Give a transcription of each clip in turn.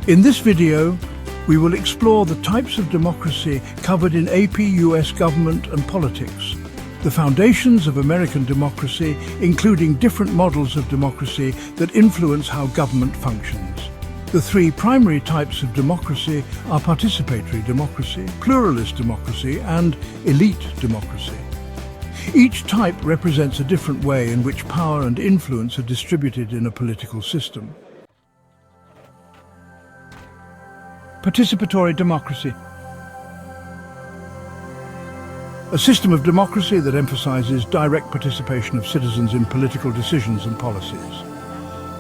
In this video, we will explore the types of democracy covered in AP US government and politics, the foundations of American democracy, including different models of democracy that influence how government functions. The three primary types of democracy are participatory democracy, pluralist democracy, and elite democracy. Each type represents a different way in which power and influence are distributed in a political system. Participatory democracy. A system of democracy that emphasizes direct participation of citizens in political decisions and policies.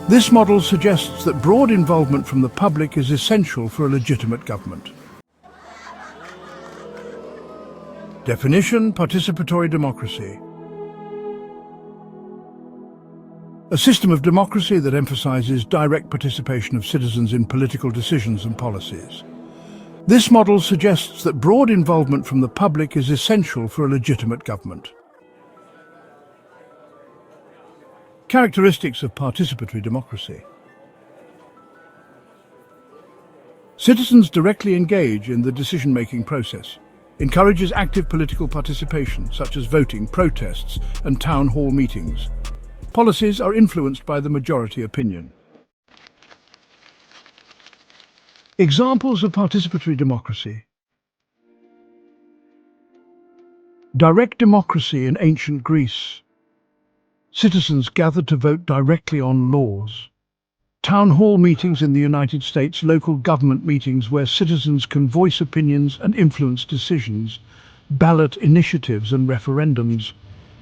This model suggests that broad involvement from the public is essential for a legitimate government. Definition: participatory democracy. A system of democracy that emphasizes direct participation of citizens in political decisions and policies. This model suggests that broad involvement from the public is essential for a legitimate government. Characteristics of participatory democracy. Citizens directly engage in the decision-making process. Encourages active political participation, such as voting, protests, and town hall meetings. Policies are influenced by the majority opinion. Examples of participatory democracy. Direct democracy in ancient Greece. Citizens gathered to vote directly on laws. Town hall meetings in the United States, local government meetings where citizens can voice opinions and influence decisions. Ballot initiatives and referendums.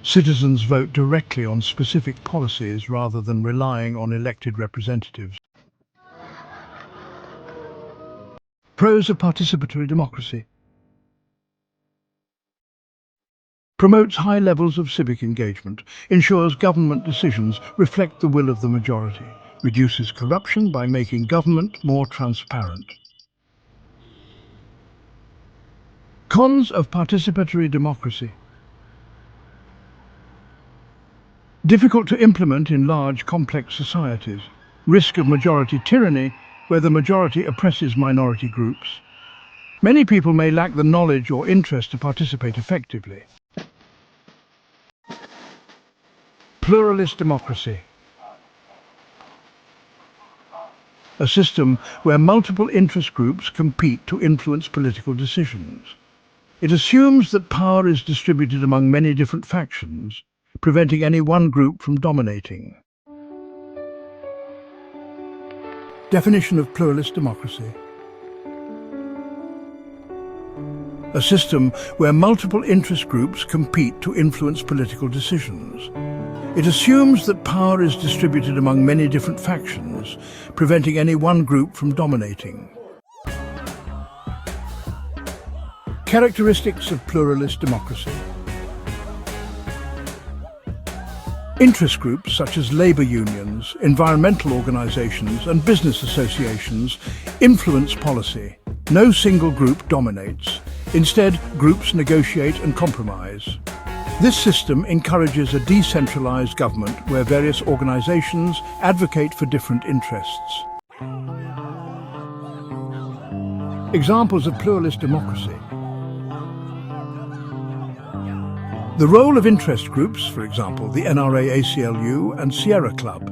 Citizens vote directly on specific policies rather than relying on elected representatives. Pros of participatory democracy. Promotes high levels of civic engagement, ensures government decisions reflect the will of the majority, reduces corruption by making government more transparent. Cons of participatory democracy. Difficult to implement in large, complex societies. Risk of majority tyranny, where the majority oppresses minority groups. Many people may lack the knowledge or interest to participate effectively. Pluralist democracy. A system where multiple interest groups compete to influence political decisions. It assumes that power is distributed among many different factions, preventing any one group from dominating. Definition of pluralist democracy. A system where multiple interest groups compete to influence political decisions. It assumes that power is distributed among many different factions, preventing any one group from dominating. Characteristics of pluralist democracy. Interest groups such as labor unions, environmental organizations, and business associations influence policy. No single group dominates. Instead, groups negotiate and compromise. This system encourages a decentralized government where various organizations advocate for different interests. Examples of pluralist democracy. The role of interest groups, for example, the NRA, ACLU, and Sierra Club,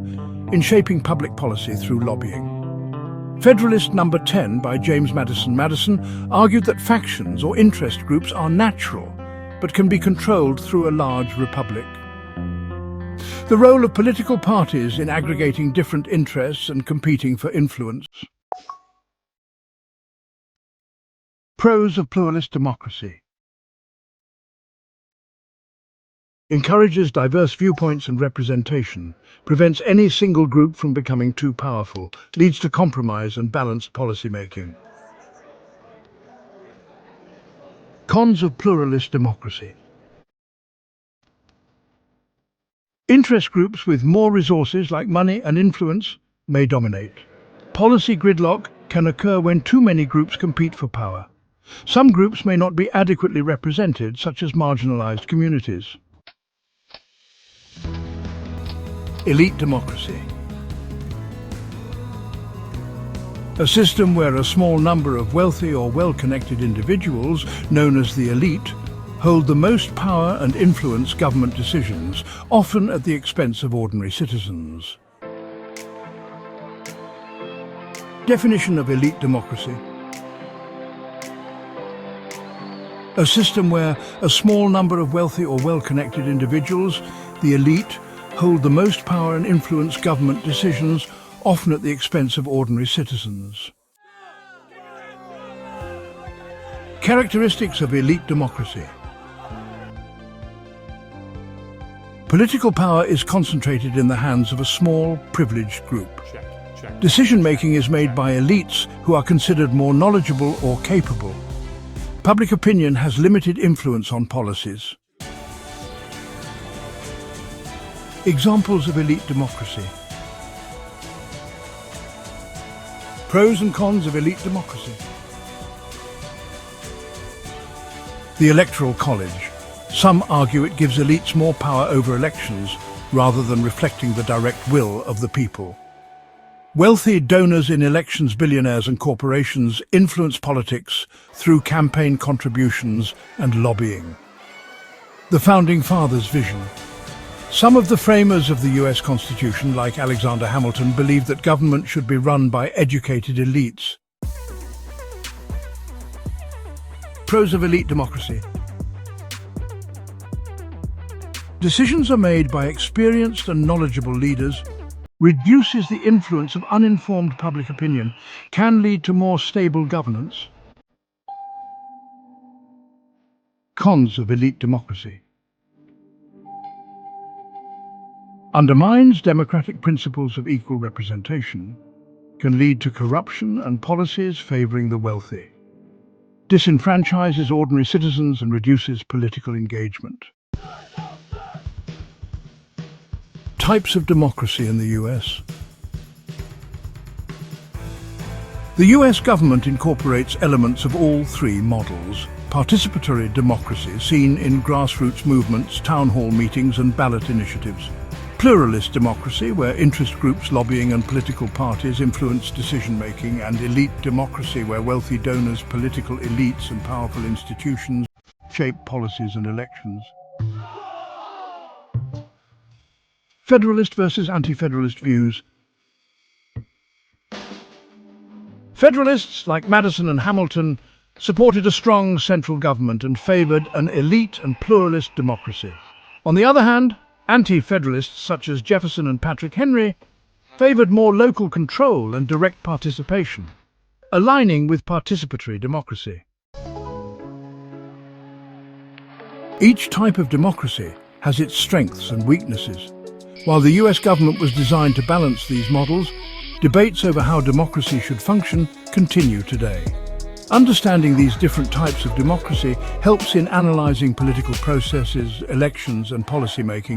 in shaping public policy through lobbying. Federalist number 10 by James Madison argued that factions or interest groups are natural, but can be controlled through a large republic. The role of political parties in aggregating different interests and competing for influence. Pros of pluralist democracy. Encourages diverse viewpoints and representation, prevents any single group from becoming too powerful, leads to compromise and balanced policymaking. Cons of pluralist democracy. Interest groups with more resources like money and influence may dominate. Policy gridlock can occur when too many groups compete for power. Some groups may not be adequately represented, such as marginalized communities. Elite democracy. A system where a small number of wealthy or well-connected individuals, known as the elite, hold the most power and influence government decisions, often at the expense of ordinary citizens. Definition of elite democracy. A system where a small number of wealthy or well-connected individuals, the elite, hold the most power and influence government decisions, often at the expense of ordinary citizens. Characteristics of elite democracy. Political power is concentrated in the hands of a small, privileged group. Decision-making is made by elites who are considered more knowledgeable or capable. Public opinion has limited influence on policies. Examples of elite democracy. Pros and cons of elite democracy. The Electoral College. Some argue it gives elites more power over elections rather than reflecting the direct will of the people. Wealthy donors in elections, billionaires and corporations influence politics through campaign contributions and lobbying. The Founding Fathers' vision. Some of the framers of the U.S. Constitution, like Alexander Hamilton, believed that government should be run by educated elites. Pros of elite democracy. Decisions are made by experienced and knowledgeable leaders, reduces the influence of uninformed public opinion, can lead to more stable governance. Cons of elite democracy. Undermines democratic principles of equal representation, can lead to corruption and policies favoring the wealthy. Disenfranchises ordinary citizens and reduces political engagement. Types of democracy in the U.S. The U.S. government incorporates elements of all three models. Participatory democracy, seen in grassroots movements, town hall meetings and ballot initiatives. Pluralist democracy, where interest groups, lobbying and political parties influence decision-making. And elite democracy, where wealthy donors, political elites and powerful institutions shape policies and elections. Federalist versus Anti-Federalist views. Federalists, like Madison and Hamilton, supported a strong central government and favored an elite and pluralist democracy. On the other hand, Anti-Federalists, such as Jefferson and Patrick Henry, favored more local control and direct participation, aligning with participatory democracy. Each type of democracy has its strengths and weaknesses. While the US government was designed to balance these models, debates over how democracy should function continue today. Understanding these different types of democracy helps in analyzing political processes, elections and policymaking